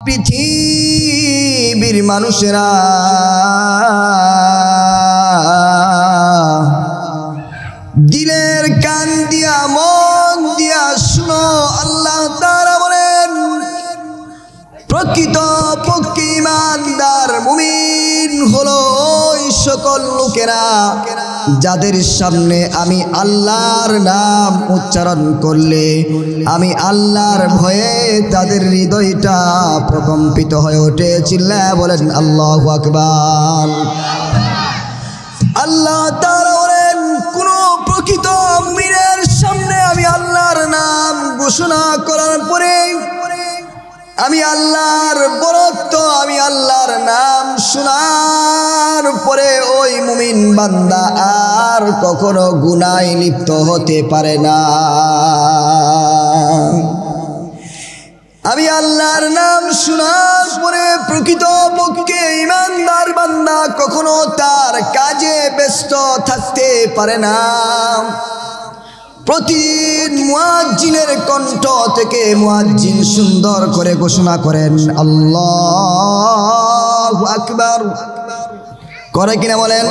পৃথিবীর মানুষেরা দিলের কান দিয়া মন দিয়া শুনো, আল্লাহ তাআলা বলেন প্রকৃত পক্ষে ঈমানদার মুমিন হলো ওই সকল লোকেরা যাদের সামনে আমি আল্লাহর নাম উচ্চারণ করলে আমি আল্লাহর ভয়ে তাদের হৃদয়টা প্রকম্পিত হয়ে ওঠে। চিল্লায়া বলেন আল্লাহু আকবার। আল্লাহ তাআলা বলেন কোন প্রকৃত মুমিনের সামনে আমি আল্লাহর নাম ঘোষণা করার পরে আমি আল্লাহর বরত্ব আমি আল্লাহর নাম শোনার পরে ওই মুমিন বান্দা আর কখনো গুনাহে লিপ্ত হতে পারে না। আমি আল্লাহর নাম শোনার পরে প্রকৃত পক্ষে ঈমানদার বান্দা কখনো তার কাজে ব্যস্ত থাকতে পারে না। প্রতিদিন মুয়াজ্জিনের কণ্ঠ থেকে মুয়াজ্জিন সুন্দর করে ঘোষণা করেন আল্লাহু আকবার, করে কিনা বলেন?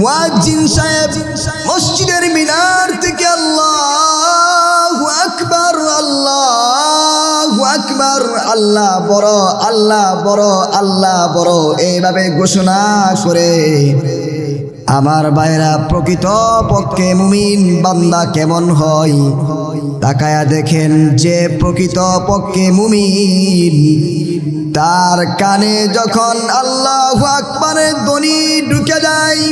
মুয়াজ্জিন সাহেব মসজিদের মিনার থেকে আল্লাহু আকবার আল্লাহু আকবার, আল্লাহ বড় আল্লাহ বড় আল্লাহ বড় এইভাবে ঘোষণা করে আমার ভাইরা প্রকৃত পক্ষে মুমিন বান্দা কেমন হয় তাকায়া দেখেন। যে প্রকৃত পক্ষে মুমিন তার কানে যখন আল্লাহু আকবারের ধ্বনি ঢুকে যায়,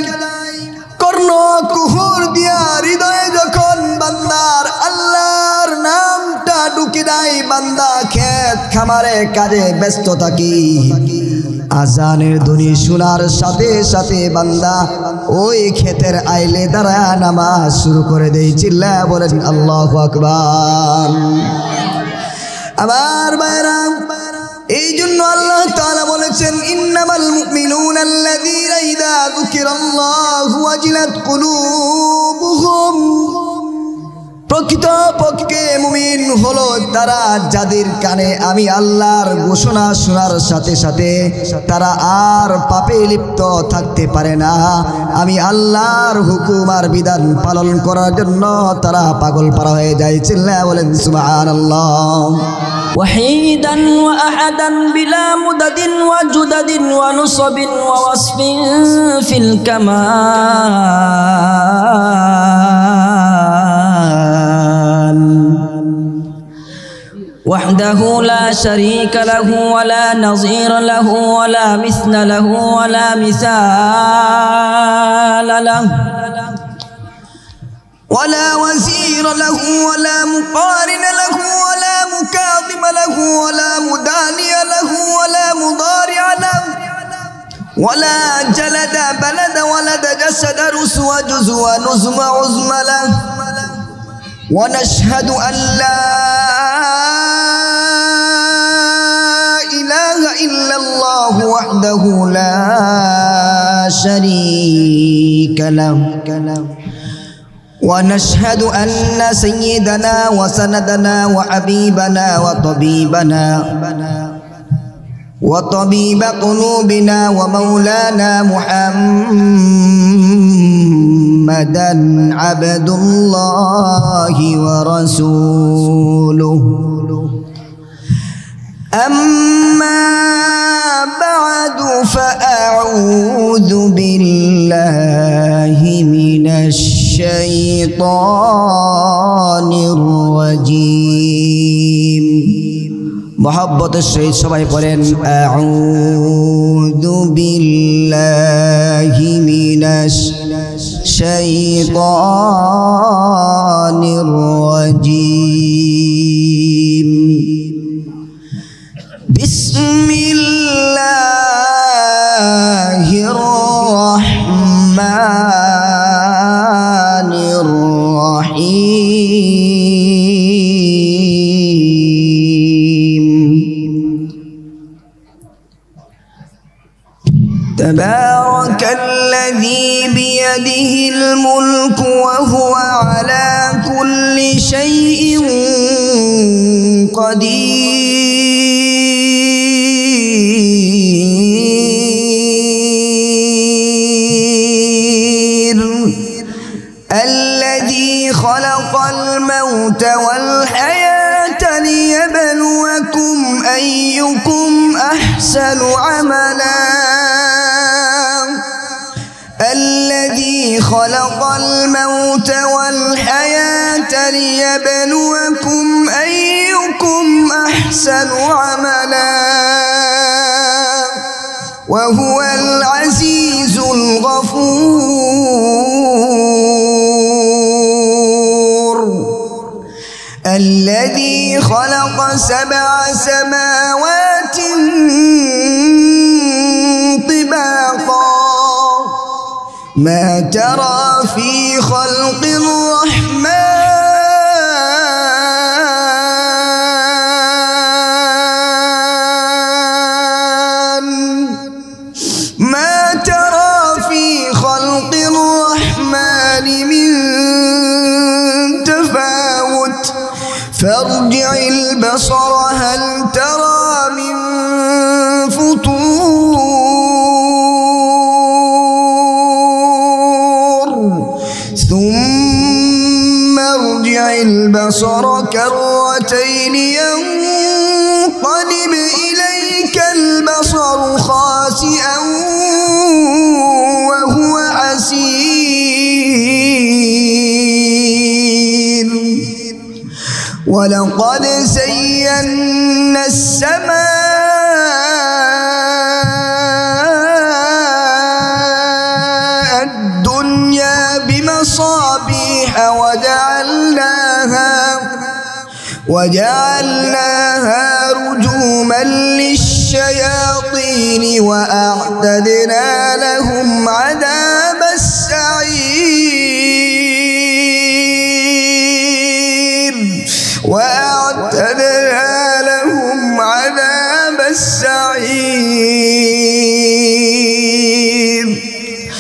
কর্ণ কুহুর দিয়া হৃদয়ে যখন বান্দার আল্লাহর নামটা ঢুকে যায়, বান্দা ক্ষেত খামারে কাজে ব্যস্ত থাকি, আজানের ধ্বনি শোনার সাথে সাথে বান্দা ওই ক্ষেতের আইলে দাঁড়া নামাজ শুরু করে দেয়। চিল্লা বলেন আল্লাহু আকবার। আমার ভাইরা এই জন্য আল্লাহ তাআলা বলেছেন ইন্নামাল মুমিনুনা আল্লাযীনা ইযা যুকিরাল্লাহু ওয়াজিলাত কুলুবুহুম, প্রকৃত পক্ষে মুমিন হলো তারা যাদের কানে আমি আল্লাহর ঘোষণা শোনার সাথে সাথে তারা আর পাপে লিপ্ত থাকতে পারে না। আমি আল্লাহর হুকুম আর বিধান পালন করার জন্য তারা পাগল পারা হয়ে যায়। চিল্লা বলেন সুবহানাল্লাহ। وحيدا وأحدا بلا مدد وجدد ونصب ووصف في الكمال، وحده لا شريك له ولا نظير له ولا مثل له ولا مثال له ولا وزير له ولا مقارن له ولا مكاظم له ولا مداني له ولا مضارع له ولا جلد بلد ولد جسد رسو جزو نزم عزم له، ونشهد أن لا إله إلا الله وحده لا شريك له، ونشهد أن سيدنا وسندنا وحبيبنا وطبيب قلوبنا ومولانا محمدا عبد الله ورسوله، أما بعد فأعوذ بالله من الشيطان الرجيم। محبت الشيء সবাই বলেন أعوذ بالله من الشيطان الرجيم، بسم الله الرحمن الرحيم، تبارك الذي بيده الملك وهو على كل شيء قدير، الموت والحياة ليبلوكم أيكم أحسن عملا الذي خلق الموت والحياة ليبلوكم أيكم أحسن عملا وهو العزيز الغفور الذي خلق 7 سماوات طباقا ما ترى في خلق الرحمن من تفاوت فارجع البصر هل ترى من فطور ثم ارجع البصر كرتين ينقلب إليك البصر خاسئا وهو حسير ولقد زينا السماء الدنيا بمصابيح وجعلناها رجوما للشياطين وأعتدنا لهم عذاب السعير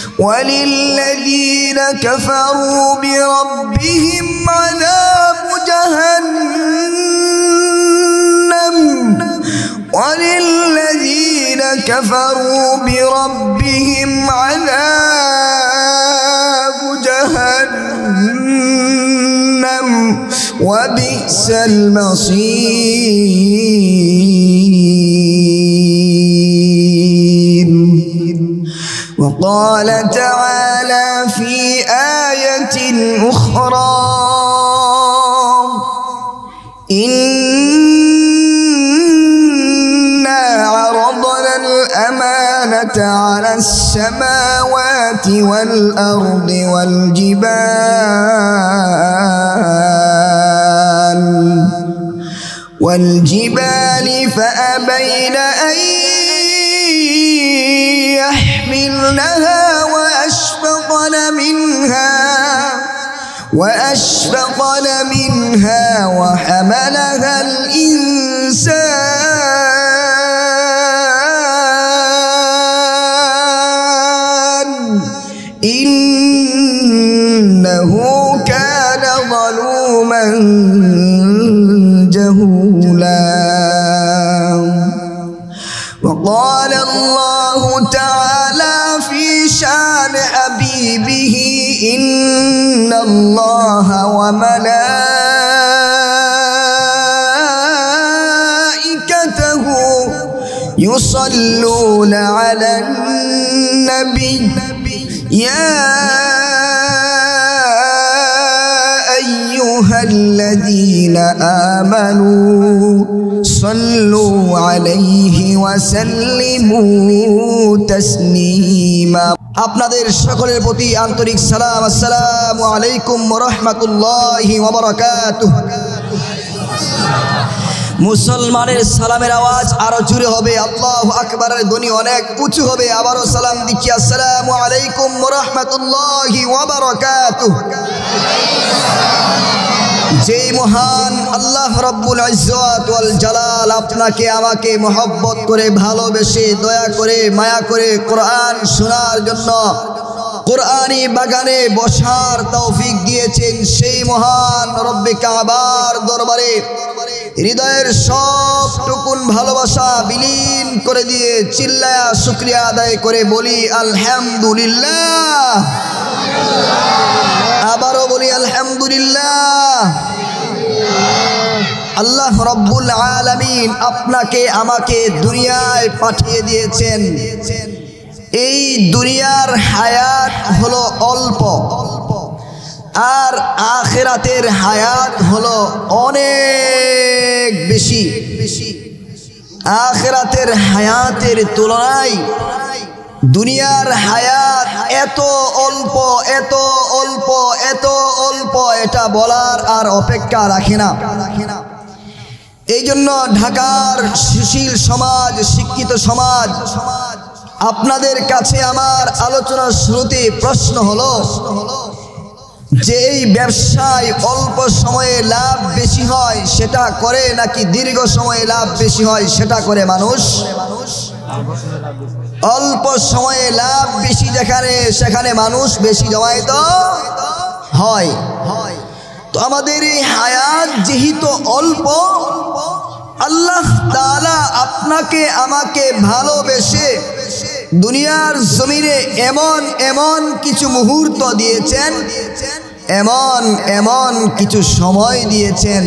وللذين كفروا بربهم عذاب جهنم وبئس المصير وقال تعالى في آية أخرى إنا عرضنا الأمانة على السماوات والأرض والجبال فأبين أن يحملنها وأشفقن منها وحملها الإنسان إنه كان ظلوما جهولا وقال الله تعالى في شان حبيبه إن الله وملائكته يصلون على النبي يا أيها الذين آمنوا صلوا عليه وسلموا تسليما আপনাদের সকলের প্রতি আন্তরিক সালাম আসসালামু আলাইকুম ওয়া রাহমাতুল্লাহি ওয়া বারাকাতুহু মুসলমানের সালামের আওয়াজ আরো জোরে হবে আল্লাহু আকবারের ধ্বনি অনেক উঁচু হবে আবারো সালাম দিচ্ছি আসসালামু আলাইকুম ওয়া রাহমাতুল্লাহি ওয়া বারাকাতুহু যেই মহান আল্লাহ রাব্বুল ইজ্জত ওয়াল জালাল আপনাকে আমাকে মহব্বত করে ভালোবেসে দয়া করে মায়া করে কোরআন শোনার জন্য কোরআনি বাগানে বসার তৌফিক দিয়েছেন সেই মহান রব্বে কাবার দরবারে হৃদয়ের সবটুকুন ভালোবাসা বিলীন করে দিয়ে চিল্লায়া শুকরিয়া আদায় করে বলি আলহামদুলিল্লাহ আবারও বলি আলহামদুলিল্লাহ আল্লাহ রব্বুল আলামিন আপনাকে আমাকে দুনিয়ায় পাঠিয়ে দিয়েছেন। এই দুনিয়ার হায়াত হলো অল্প, আর আখিরাতের হায়াত হলো অনেক বেশি। আখিরাতের হায়াতের তুলনায় দুনিয়ার হায়াত এত অল্প, এত অল্প, এত অল্প, এটা বলার আর অপেক্ষা রাখে না। এই জন্য ঢাকার সুশীল সমাজ, শিক্ষিত সমাজ, আপনাদের কাছে আমার আলোচনার শুরুতে প্রশ্ন হলো যে এই ব্যবসায় অল্প সময়ে লাভ বেশি হয় সেটা করে নাকি দীর্ঘ সময়ে লাভ বেশি হয় সেটা করে মানুষ? অল্প সময়ে লাভ বেশি যেখানে সেখানে মানুষ বেশি জমায়েত হয়। তো আমাদের এই হায়াত যেহেতু অল্প, আল্লাহ তাআলা আপনাকে আমাকে ভালোবেসে দুনিয়ার জমিনে এমন এমন কিছু মুহূর্ত দিয়েছেন, এমন এমন কিছু সময় দিয়েছেন,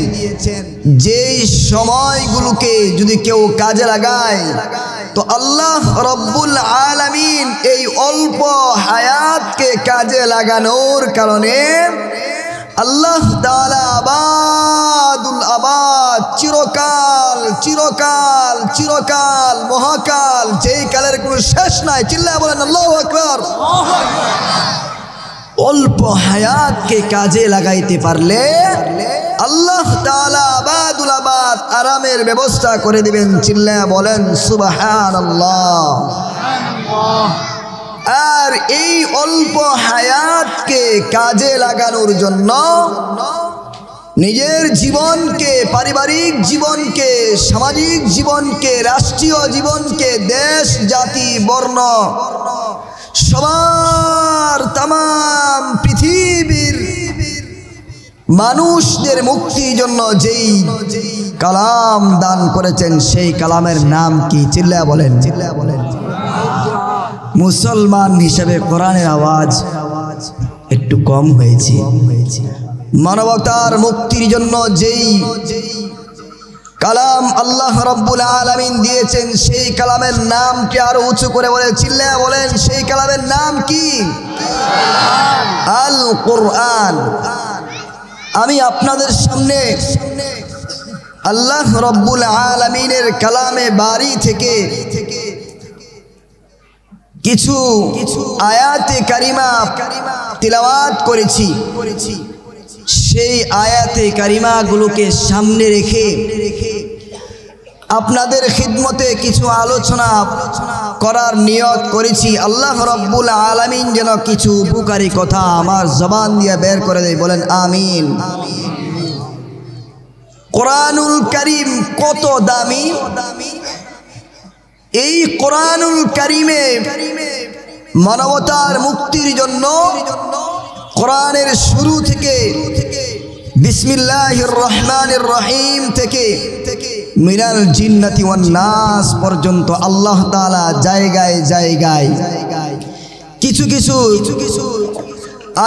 যেই সময়গুলোকে যদি কেউ কাজে লাগায় তো আল্লাহ রব্বুল আলামিন এই অল্প হায়াতকে কাজে লাগানোর কারণে আল্লাহ তাআলা আবাদুল আবাদ, চিরকাল চিরকাল চিরকাল মহাকাল, যেই কালের কোনো শেষ নাই, চিল্লায় বলেন আল্লাহু আকবার। অল্প হায়াতকে কাজে লাগাইতে পারলে আল্লাহ তাআলা আবাদুল আবাদ আরামের ব্যবস্থা করে দিবেন, চিল্লায় বলেন সুবহানাল্লাহ। আর এই অল্প হায়াতকে কাজে লাগানোর জন্য নিজের জীবনকে, পারিবারিক জীবনকে, সামাজিক জীবনকে, রাষ্ট্রীয় জীবনকে, দেশ জাতি বর্ণ সবার তাম পৃথিবীর মানুষদের মুক্তির জন্য যেই কালাম দান করেছেন সেই কালামের নাম কি? চিল্লায়া বলেন, চিল্লায়া বলেন। মুসলমান হিসেবে কোরআনের আওয়াজ একটু কম হয়েছে। মানবতার মুক্তির জন্য যেই কালাম আল্লাহ রব্বুল আলামিন দিয়েছেন সেই কালামের নামটি আরো উঁচু করে বলে, চিল্লায়া বলেন, সেই কালামের নাম কি? আল কোরআন। আমি আপনাদের সামনে আল্লাহ রব্বুল আলামিনের কালামে বারি থেকে কিছু আয়াতে কারিমা তিলাওয়াত করেছি। সেই আয়াতে কারিমাগুলোকে সামনে রেখে আপনাদের খিদমতে কিছু আলোচনা করার নিয়ত করেছি। আল্লাহ রব্বুল আলামিন যেন কিছু উপকারী কথা আমার জবান দিয়ে বের করে দেয়, বলেন আমিন। কোরআনুল কারীম কত দামি! এই কোরআনুল কারীমে মানবতার মুক্তির জন্য কোরআনের শুরু থেকে বিসমিল্লাহির রহমানির রহিম থেকে মিনাল জিন্নাতি ওয়ান নাস পর্যন্ত আল্লাহ তাআলা জায়গায় জায়গায় কিছু কিছু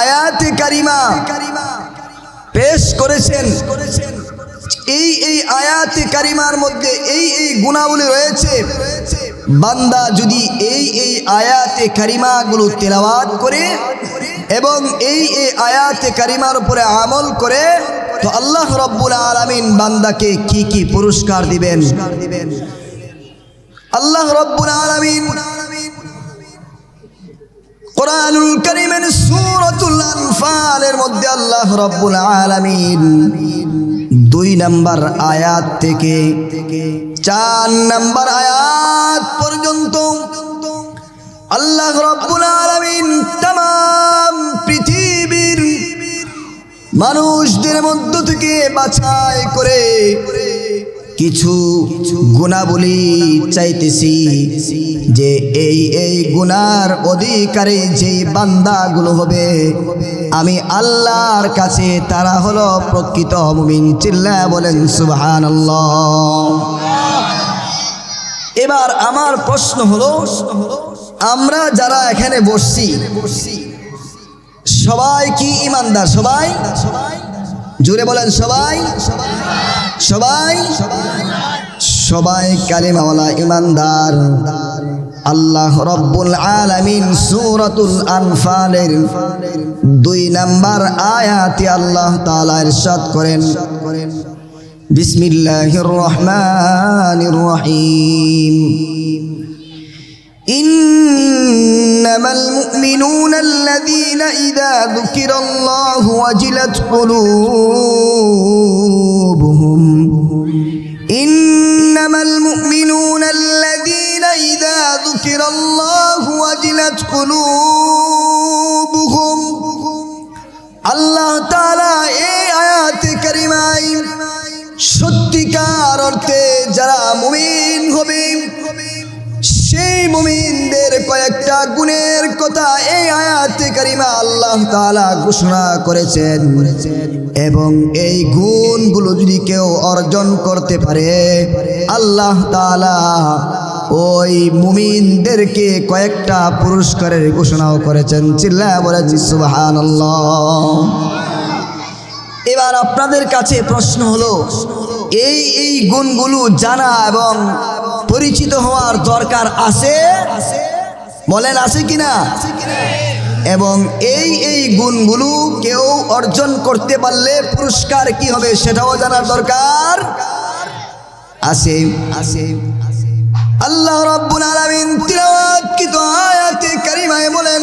আয়াতে কারিমা পেশ করেছেন। এই আয়াতে কারিমার মধ্যে এই গুণাবলী রয়েছে। বান্দা যদি এই আয়াতে কারিমাগুলো তেলাওয়াত করে এবং এই আয়াতে কারিমার উপরে আমল করে তো আল্লাহ রব্বুল আলামিন বান্দাকে কি কি পুরস্কার দিবেন। আল্লাহ রব্বুল আলামিন কোরআনুল কারীমের সূরাতুল আনফালের মধ্যে আল্লাহ রব্বুল আলামিন 2 নম্বর আয়াত থেকে 4 নম্বর আয়াত পর্যন্ত আল্লাহ রব্বুল আলামিন तमाम পৃথিবীর মানুষদের মধ্য থেকে বাছাই করে কিছু গুণাবলী চাইতেছি যে এই গুনার অধিকারী যেই বান্দাগুলো হবে আমি আল্লাহর কাছে তারা হলো প্রকৃত মুমিন। চিল্লায়া বলেন সুবহানাল্লাহ। এবার আমার প্রশ্ন হলো, আমরা যারা এখানে বসছি সবাই কি ইমানদার? সবাই জোরে বলেন সবাই সবাই সবাই কালিমাওয়ালা ইমানদার। আল্লাহ রব্বুল আলামিন সূরাতুল আনফালের 2 নম্বর আয়াতে আল্লাহ তাআলা ইরশাদ করেন, বিসমিল্লাহির রহমানির রহিম, ইন্নামাল মুমিনুনা আল্লাযীনা ইযা যুকিরাল্লাহু ওয়াজিলাত কুলুবুহুম ইন্নামাল মুমিনুনা আল্লাযীনা ইযা যুকিরাল্লাহু ওয়াজিলাত কুলুবুহুম। আল্লাহ তাআলা এই আয়াতে কারিমায় সত্যিকার অর্থে যারা মুমিন হবে সেই মুমিনদের কয়েকটা গুণের কথা এই আয়াতে কারিমা আল্লাহ তাআলা ঘোষণা করেছেন, এবং এই গুণগুলো যদি কেউ অর্জন করতে পারে আল্লাহ তাআলা ওই মুমিনদেরকে কয়েকটা পুরস্কারের ঘোষণাও করেছেন। চিল্লায়া বলেন সুবহানাল্লাহ। এবার আপনাদের কাছে প্রশ্ন হলো, এই গুণগুলো জানা এবং পরিচিত হওয়ার দরকার আছে? বলেন আছে কিনা? এবং এই গুণগুলো কেউ অর্জন করতে পারলে পুরস্কার কি হবে সেটাও জানার দরকার আছে। আল্লাহ রাব্বুল আলামিন তিলাওয়াতকৃত আয়াতে কারিমায় বলেন,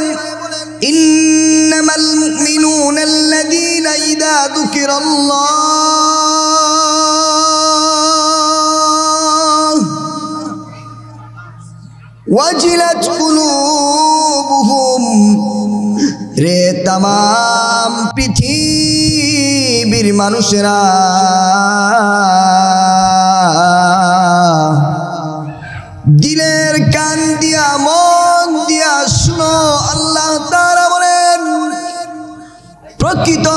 ইন্নামাল মুমিনুনা আল্লাযীনা ইযা যুকিরাল্লাহু ওয়াজিলাত কুলুবুহুম। রে তামাম পৃথিবীর মানুষেরা, দিলের কান দিয়া মন দিয়া শুনো, আল্লাহ তাআলা বলেন প্রকৃত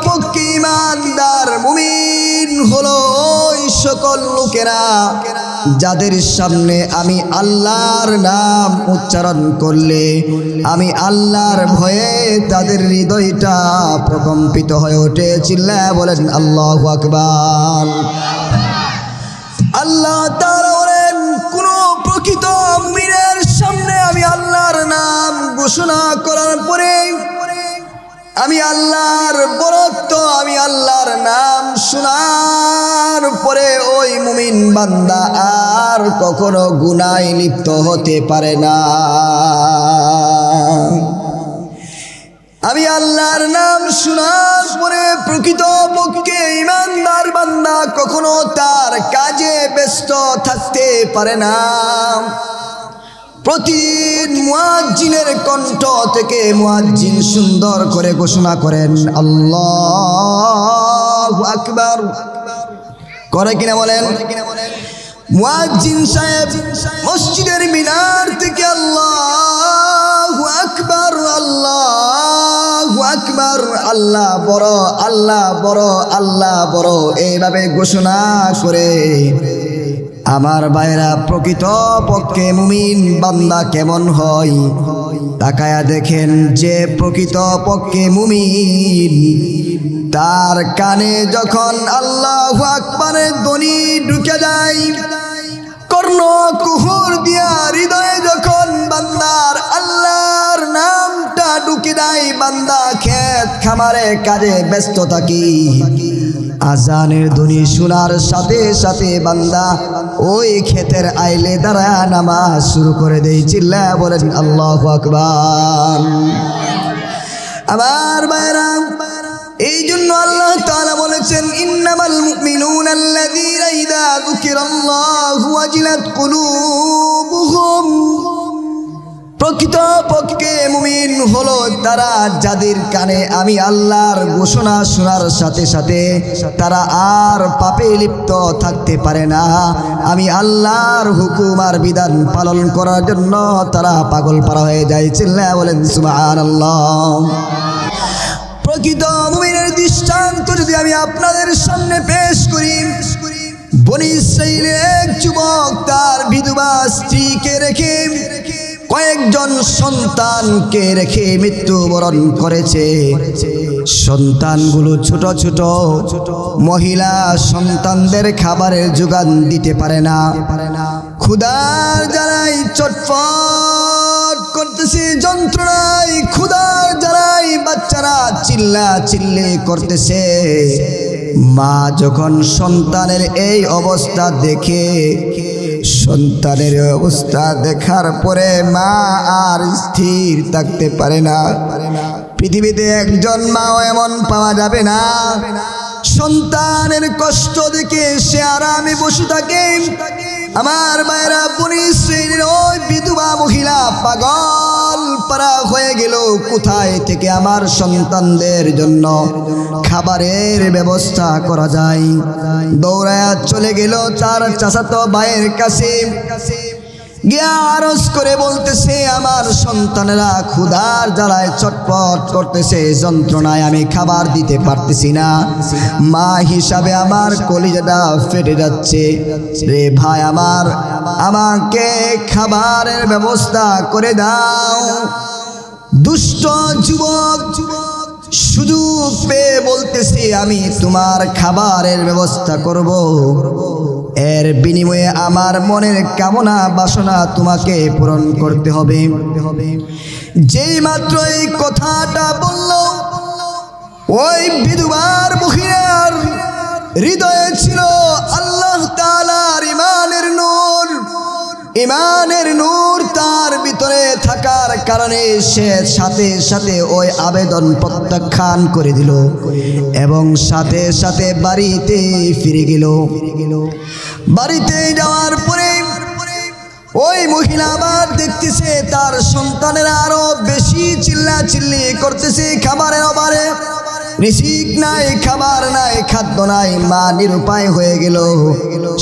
পক্ষে ঈমানদার মুমিন হলো ওই সকল লোকেরা যাদের সামনে আমি আল্লাহর নাম উচ্চারণ করলে আমি আল্লাহর ভয়ে তাদের হৃদয়টা প্রকম্পিত হয়ে ওঠে। চিল্লায়া বলেন আল্লাহু আকবার। আল্লাহ তাআলা বলেন কোন প্রকৃত মুমিনের সামনে আমি আল্লাহর নাম ঘোষণা করার পরে আমি আল্লাহর বরত্ব আমি আল্লাহর নাম শোনার পরে ওই মুমিন বান্দা আর কখনো গুনাহে লিপ্ত হতে পারে না। আমি আল্লাহর নাম শোনার পরে প্রকৃত পক্ষে ঈমানদার বান্দা কখনো তার কাজে ব্যস্ত থাকতে পারে না। প্রতিদিন মুয়াজ্জিনের কণ্ঠ থেকে মুয়াজ্জিন সুন্দর করে ঘোষণা করেন আল্লাহু আকবার, করে কিনা বলেন? মুয়াজ্জিন সাহেব মসজিদের মিনার থেকে আল্লাহু আকবার আল্লাহু আকবার, আল্লাহ বড় আল্লাহ বড় আল্লাহ বড় এইভাবে ঘোষণা করে আমার ভাইরা প্রকৃত পক্ষে মুমিন বান্দা কেমন হয় তাকায়া দেখেন। যে প্রকৃত পক্ষে মুমিন তার কানে যখন আল্লাহু আকবারের ধ্বনি ঢুকে যায়, কর্ণ কুহুর দিয়া হৃদয়ে যখন বান্দার আল্লাহর নামটা ঢুকে যায়, বান্দা ক্ষেত খামারে কাজে ব্যস্ত থাকি, আজানের ধ্বনি শোনার সাথে সাথে বান্দা ওই ক্ষেতের আইলে দাঁড়া নামাজ শুরু করে দেয়। চিল্লায়া বলেন আল্লাহু আকবার। আমার ভাইরা, এই জন্য আল্লাহ তাআলা বলেছেন ইন্নামাল মুমিনুনা আল্লাযীনা ইযা যুকিরাল্লাহু ওয়াজিলাত কুলুবুহুম। প্রকৃত পক্ষে মুমিন হলো তারা যাদের কানে আমি আল্লাহর ঘোষণা শোনার সাথে সাথে তারা আর পাপে লিপ্ত থাকতে পারে না। আমি আল্লাহর হুকুম আর বিধান পালন করার জন্য তারা পাগল পারা হয়ে যায়। চিল্লায়া বলেন সুবহানাল্লাহ। প্রকৃত মুমিনের দৃষ্টান্ত যদি আমি আপনাদের সামনে পেশ করি, বনী ইসরাঈলের এক যুবক তার বিধবা স্ত্রীকে রেখে কয়েকজন সন্তানকে রেখে মৃত্যুবরণ করেছে। সন্তানগুলো ছোট ছোট, মহিলা সন্তানদের খাবারের যোগান দিতে পারে না। ক্ষুধার জ্বালায় চটফট করতেছে, যন্ত্রণায় ক্ষুধার জ্বালায় বাচ্চারা চিল্লা চিল্লি করতেছে। মা যখন সন্তানের এই অবস্থা দেখে, সন্তানের অবস্থা দেখার পরে মা আর স্থির থাকতে পারে না। পৃথিবীতে একজন মাও এমন পাওয়া যাবে না সন্তানের কষ্ট দেখে সে আরামে বসে থাকে। আমার ভাইরা, বনি ইসরাইলের ওই বিধবা মহিলা পাগল পারা হয়ে গেল, কোথায় থেকে আমার সন্তানদের জন্য খাবারের ব্যবস্থা করা যায়। দৌড়ায়া চলে গেল তার চাচাতো ভাইয়ের কাছে, গিয়া আরজ করে বলতেছে, আমার সন্তানেরা ক্ষুধার জ্বালায় চটপট করতেছে, যন্ত্রণায় আমি খাবার দিতে পারতেছি না। মা হিসাবে আমার কলিজাটা ফেটে যাচ্ছে রে ভাই আমার, আমাকে খাবারের ব্যবস্থা করে দাও। দুষ্ট যুবক সুযোগ পেয়ে বলতেছি, আমি তোমার খাবারের ব্যবস্থা করব, এর বিনিময়ে আমার মনের কামনা বাসনা তোমাকে পূরণ করতে হবে। যেই মাত্র এই কথাটা বলল, ওই বিধবার মহিলার হৃদয়ে ছিল আল্লাহ তাআলার ইমানের নূর। ইমানের নূর তার ভিতরে থাকার কারণে সে সাথে সাথে ওই আবেদন প্রত্যাখ্যান করে দিল এবং সাথে সাথে বাড়িতে ফিরে গেল। বাড়িতে যাওয়ার পরে ওই মহিলা আবার দেখতেছে তার সন্তানেরা আরো বেশি চিল্লা চিল্লি করতেছে খাবারের অভাবে। রিজিক নাই, খাবার নাই, খাদ্য নাই, মা নিরুপায় হয়ে গেল।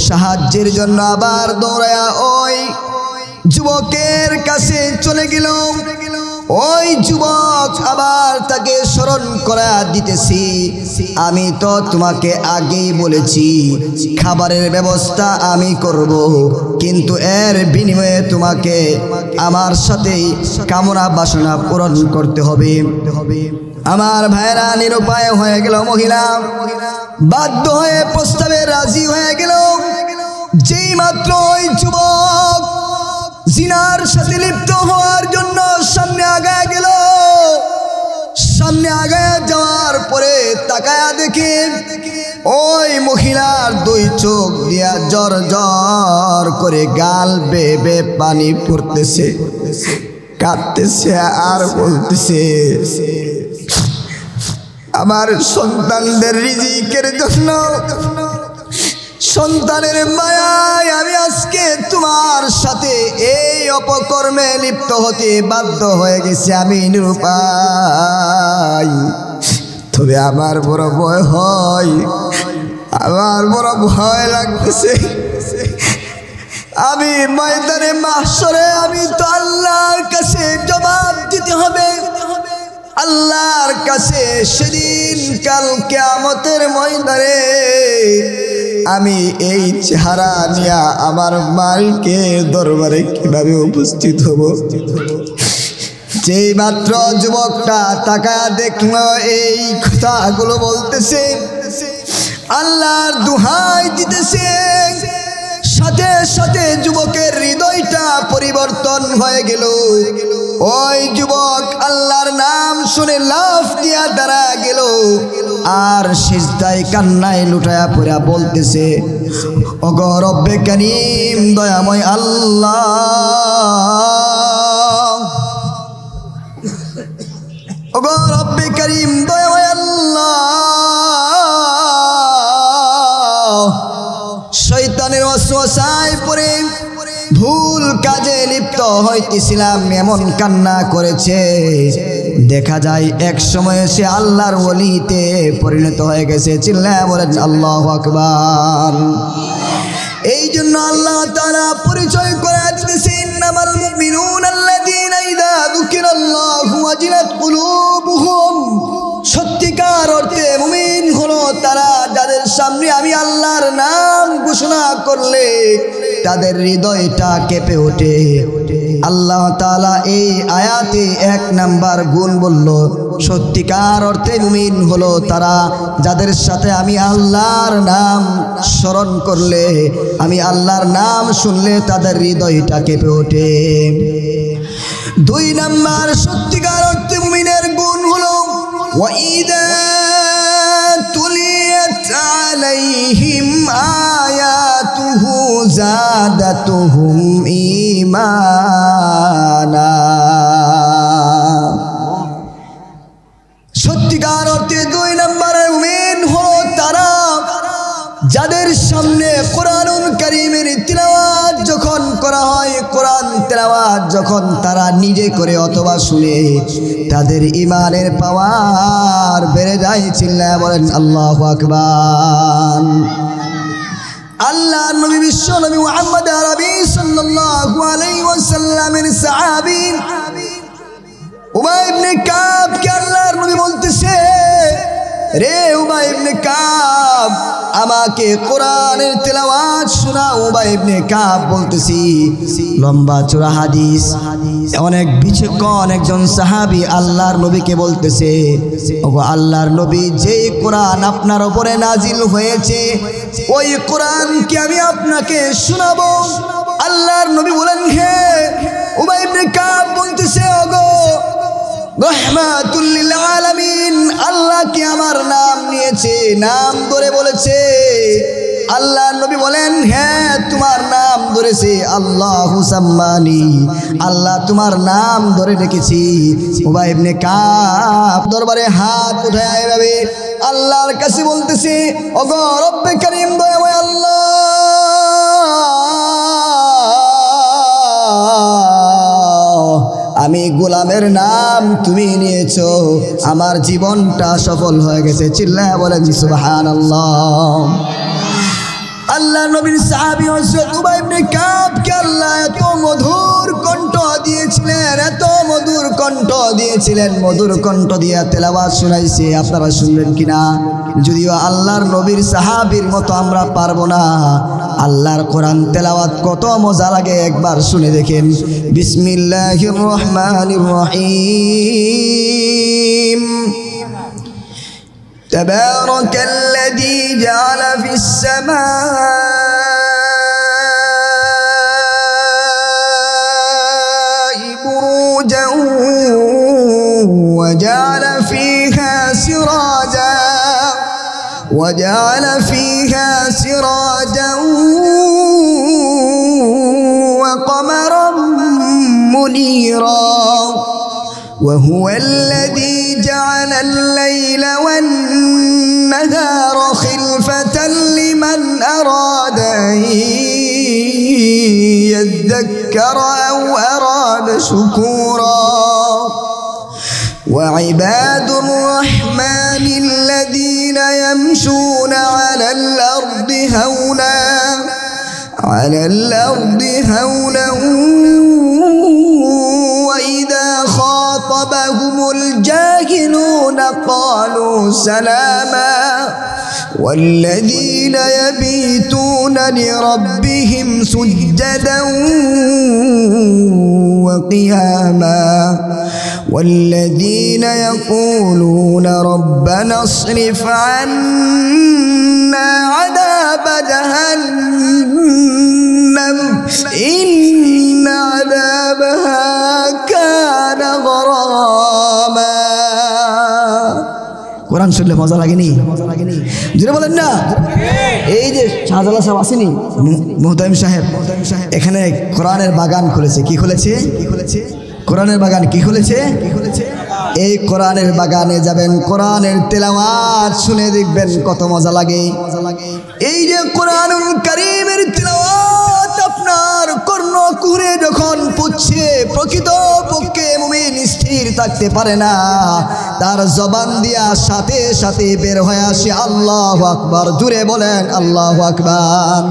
সাহায্যের জন্য আবার দৌড়ায়া ওই যুবকের কাছে চলে গেল। ওই যুবক আবার তাকে স্মরণ করা দিতেছি, আমি তো তোমাকে আগেই বলেছি খাবারের ব্যবস্থা আমি করব, কিন্তু এর বিনিময়ে তোমাকে আমার সাথেই কামনা বাসনা পূরণ করতে হবে। আমার ভাইরা নিরুপায় হয়ে গেল। মহিলা বাধ্য হয়ে প্রস্তাবে রাজি হয়ে গেল। যেই মাত্র ওই যুবক জিনার সাথে লিপ্ত হওয়ার জন্য সামনে আগায় গেল, সামনে আগায় যাওয়ার পরে তাকায়া দেখে ওই মহিলার দুই চোখ দিয়া জর জর করে গাল বেয়ে বেয়ে পানি পড়তেছে, কাঁদতেছে আর বলতেছে, আমার সন্তানদের রিজিকের জন্য, সন্তানের মায়ায় আমি আজকে তোমার সাথে এই অপকর্মে লিপ্ত হতে বাধ্য হয়ে গেছি। আমি নিরুপায়, তবে আমার বড় ভয় হয়, আমার বড় ভয় লাগতেছে। আমি ময়দানে মাহশরে আমি তো আল্লাহর কাছে জবাব দিতে হবে। আল্লাহর কাছে সেদিন কাল কিয়ামতের ময়দানে আমি এই চেহারা নিয়ে আমার মালিকের দরবারে কিভাবে উপস্থিত হব। যেই মাত্র যুবকটা তাকায়া দেখলো এই কথাগুলো বলতেছে, আল্লাহর দুহাই দিতেছে, সাথে সাথে যুবকের হৃদয়টা পরিবর্তন হয়ে গেল। ওই যুবক আল্লাহর নাম শুনে লাফ দিয়া দাঁড়া গেল আর সিজদায় কান্নায় লুটায়া পড়া বলতেছে, ওগো রব্বে কারীম, দয়াময় আল্লাহ, ওগো রব্বে কারীম, দয়াময় আল্লাহ, শয়তানের ওয়াসওয়াসায় পড়ে ভুল কাজে লিপ্ত হইতেছিলাম, এমন কান্না করেছে। দেখা যায় এক সময় সে আল্লাহর ওলিতে পরিণত হয়ে গেছে। চিল্লায়া বলেন আল্লাহু আকবার। এই জন্য আল্লাহ তাআলা পরিচয় করে দিতেছে, ইন্নামাল মুমিনুনা আল্লাযীনা ইযা যুকিরাল্লাহু ওয়াজিলাত কুলুবুহুম। সত্যিকার অর্থে মুমিন হলো তারা যাদের সামনে আমি আল্লাহর নাম ঘোষণা করলে তাদের হৃদয়টা কেঁপে ওঠে। আল্লাহ তাআলা এই আয়াতে 1 নাম্বার গুণ বলল, সত্যিকার অর্থে মুমিন হলো তারা যাদের সাথে আমি আল্লাহর নাম স্মরণ করলে, আমি আল্লাহর নাম শুনলে তাদের হৃদয়টা কেঁপে ওঠে। 2 নাম্বার সত্যিকার অর্থে মুমিনের গুণ হলো ওয়াইদা তুলিয়াত আলাইহিম আয়াতুহু যাদাতুহুম ঈমানা। সত্যিকার অর্থে 2 নম্বরের মুমিন হলো তারা যাদের সামনে কোরআনুল কারীমের তিলাওয়াত যখন করা হয়, কোরআন তিলাওয়াত যখন তারা নিজে করে অথবা শুনে, তাদের ঈমানের পাওয়ার বেড়ে যায়। চিল্লায়া বলেন আল্লাহু আকবার। আল্লাহর নবী বিশ্ব নবী মুহাম্মদ আরবি সাল্লাল্লাহু আলাইহি ওয়াসাল্লামের সাহাবী উবাই ইবনে কাব কে আল্লাহর নবী বলতেছে, রে উবাই ইবনে কাব আমাকে কোরআনের তেলাওয়াত শোনা। উবাই ইবনে কাব বলতেছি, লম্বা চূড়া হাদিস, অনেক বিচক্ষণ একজন সাহাবী আল্লাহর নবীকে বলতেছে, ওগো আল্লাহর নবী, যেই কোরআন আপনার উপরে নাজিল হয়েছে ওই কোরআন কি আমি আপনাকে শোনাবো? আল্লাহর নবী বলেন, হে। উবাই ইবনে কাব বলতেছে, ওগো রহমাতুল লিল আলামিন, আল্লাহ কি আমার নাম নিয়েছে, নাম ধরে বলেছে? আল্লাহর নবী বলেন, হ্যাঁ তোমার নাম ধরেছে, আল্লাহু সাম্মানি, আল্লাহ তোমার নাম ধরে ডেকেছি। উবাই ইবনে কাব দরবারে হাত উঠায় এভাবে আল্লাহর কাছে বলতেছে, ওগো রব্বে কারীম, দয়াময় আল্লাহ, আমি গোলামের নাম তুমি নিয়েছো, আমার জীবনটা সফল হয়ে গেছে। চিল্লায়া বলেন সুবহানাল্লাহ। আল্লাহ নবীর সাহাবী হযরত উবাই ইবনে কাব কে আল্লাহ এত মধুর কণ্ঠ দিয়েছিলেন, এত মধুর কণ্ঠ দিয়েছিলেন, মধুর কণ্ঠ দিয়ে তেলাওয়াত শোনাইছে। আপনারা শুনবেন কিনা? যদিও আল্লাহর নবীর সাহাবীর মতো আমরা পারবো না। আল্লাহর কোরআন তেলাওয়াত কত মজা লাগে, একবার শুনে দেখেন। বিসমিল্লাহির রহমানির রহিম। تبارك الذي جعل في السماء بروجا وجعل فيها سراجا وقمرا منيرا وهو الذي جعل الليل والنهار خلفة لمن أراد أن يذكر أو أراد شكورا وعباد الرحمن الذين يمشون على الأرض هونا وإذا خاطبهم الجاهلون قالوا سلاما والذين يبيتون لربهم سجدا وقياما والذين يقولون ربنا اصرف عنا عذاب جهنم إن عذابها كان غراما কোরআন শুনলে মজা লাগেনি? জোরে বলেন না। এই যে শাহজালাল সাহেব আসেনি, মুহতামিম সাহেব, এখানে কোরআনের বাগান খুলেছে। কি খুলেছে? কোরআনের বাগান কি খুলেছে? এই কোরআনের বাগানে যাবেন, কোরআনের তেলাওয়াত শুনে দেখবেন কত মজা লাগে। এই যে কোরআনুল কারীমের তেলাওয়াত আপনার কর্ণকুহরে যখন পড়ছে, প্রকৃত পক্ষে মুমিন স্থির থাকতে পারে না, তার জবান দিয়া সাথে সাথে বের হয়ে আসে আল্লাহু আকবার। জুড়ে বলেন আল্লাহু আকবার।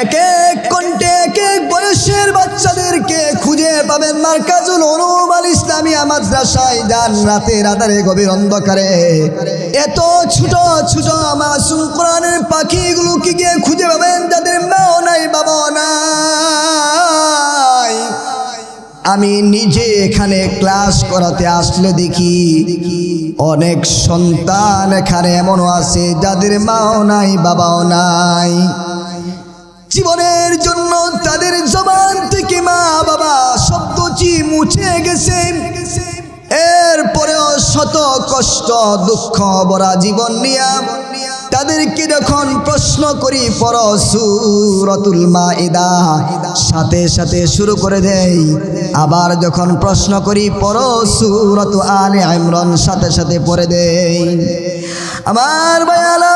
এক এক কণ্ঠে এক এক বয়সের বাচ্চাদেরকে খুঁজে পাবেন মারকাজুল উলুম আল ইসলামিয়া মাদ্রাসায় যান, রাতের আধারে গভীর অন্ধকারে এত ছোট ছোট মাসুম কোরআনের পাখিগুলোকে গিয়ে খুঁজে পাবেন যাদের মাও নাই বাবাও নাই। আমি নিজে এখানে ক্লাস করাতে আসলে দেখি অনেক সন্তান এখানে এমনও আছে যাদের মাও নাই বাবাও নাই। জীবনের জন্য তাদের জবান থেকে মা বাবা শব্দটি মুছে গেছে, এরপরেও শত কষ্ট দুঃখ ভরা জীবন নিয়ে তাদেরকে যখন প্রশ্ন করি পড়ো সূরাতুল মাইদা, সাথে সাথে শুরু করে দেই। আবার যখন প্রশ্ন করি পড়ো সূরাতু আলে ইমরান, সাথে সাথে পড়ে দেই। আমার ভাইয়ারা,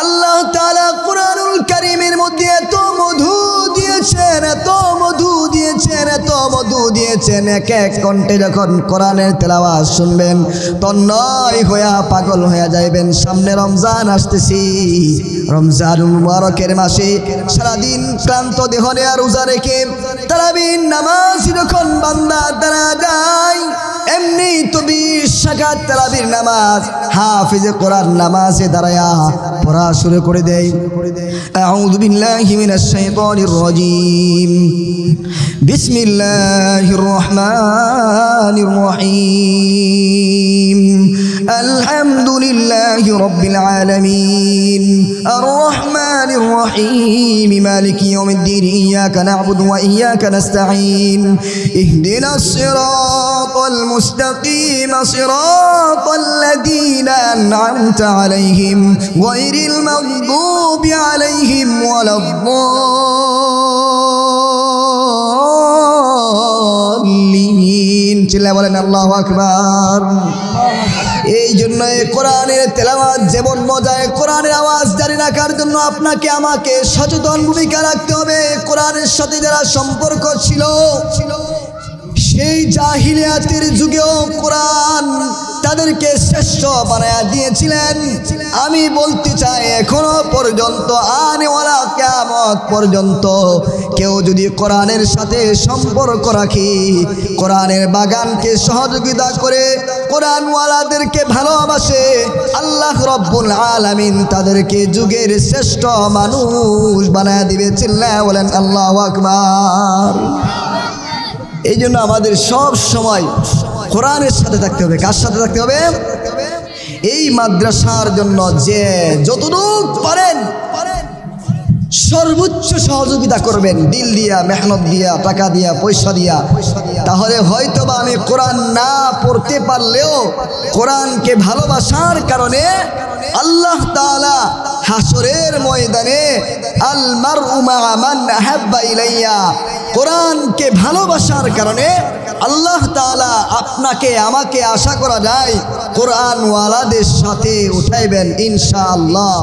আল্লাহ তাআলা কুরআনুল কারীমের মধ্যে এত মধু দিয়েছেন, এত মধু দিয়েছেন, এত মধু দিয়েছেন। এক এক কণ্ঠে যখন কোরআনের তেলাওয়াত শুনবেন তন্ময় হয়ে পাগল হয়ে যাইবেন। সামনে রমজান আসতেছি, রমজানুল মুবারকের মাসে সারাদিন ক্লান্ত দেহ নিয়ে রোজা রেখে তারাবির নামাজ যখন বান্দা দাঁড়া যায়, এমনি তো 20 রাকাত তারাবির নামাজ হাফিজে কোরআন নামাজে দাঁড়ায়া পড়া শুরু করে দেয়। আউযু বিল্লাহি মিনাশ শাইতানির রাজীম, বিসমিল্লাহির রহমানির রহিম, আলহামদুলিল্লাহি রাব্বিল আলামিন, আর রহমানির রহিম, মালিকি ইয়াউমিদ্দিন, ইয়াকা না'বুদু ওয়া ইয়াকা নাস্তাঈন, ইহদিনাস সিরাতাল মুস্তাকিম, সিরাতাল লাযীনা আন'আমতা আলাইহিম গায়রিল মাগদুবি আলাইহিম ওয়ালাদ-দাল্লিন। চিল্লায়ে বলেন আল্লাহু আকবার। এই জন্য কোরআনের তেলাওয়াত যেমন মজা, কোরআনের আওয়াজ জারি রাখার জন্য আপনাকে আমাকে সচেতন ভূমিকা রাখতে হবে। কোরআনের সাথে যারা সম্পর্ক ছিল সেই জাহিলিয়াতের যুগেও কোরআন তাদেরকে শ্রেষ্ঠ বানায়া দিয়েছিলেন। আমি বলতে চাই এখনো পর্যন্ত আনেওয়ালা কিয়ামত পর্যন্ত কেউ যদি কোরআনের সাথে সম্পর্ক রাখে, কোরআনের বাগানকে সহযোগিতা করে, কোরআনওয়ালাদেরকে ভালোবাসে, আল্লাহ রব্বুল আলামিন তাদেরকে যুগের শ্রেষ্ঠ মানুষ বানায়া দিবে। চিল্লায়া বলেন আল্লাহু আকবার। এই জন্য আমাদের সব সময় কোরআনের সাথে থাকতে হবে। কার সাথে থাকতে হবে? এই মাদ্রাসার জন্য যে যতটুক পারেন সর্বোচ্চ সহযোগিতা করবেন, দিল দিয়া, মেহনত দিয়া, টাকা দিয়া, পয়সা দিয়া। তাহলে হয়তোবা আমি কোরআন না পড়তে পারলেও কোরআনকে ভালোবাসার কারণে আল্লাহ তাআলা হাসরের ময়দানে আল মারউ মা মান আহাব্বা ইলাইয়া, কোরআনকে ভালোবাসার কারণে আল্লাহ তাআলা আপনাকে আমাকে আশা করা যায় কোরআনওয়ালাদের সাথে উঠাইবেন ইনশাআল্লাহ।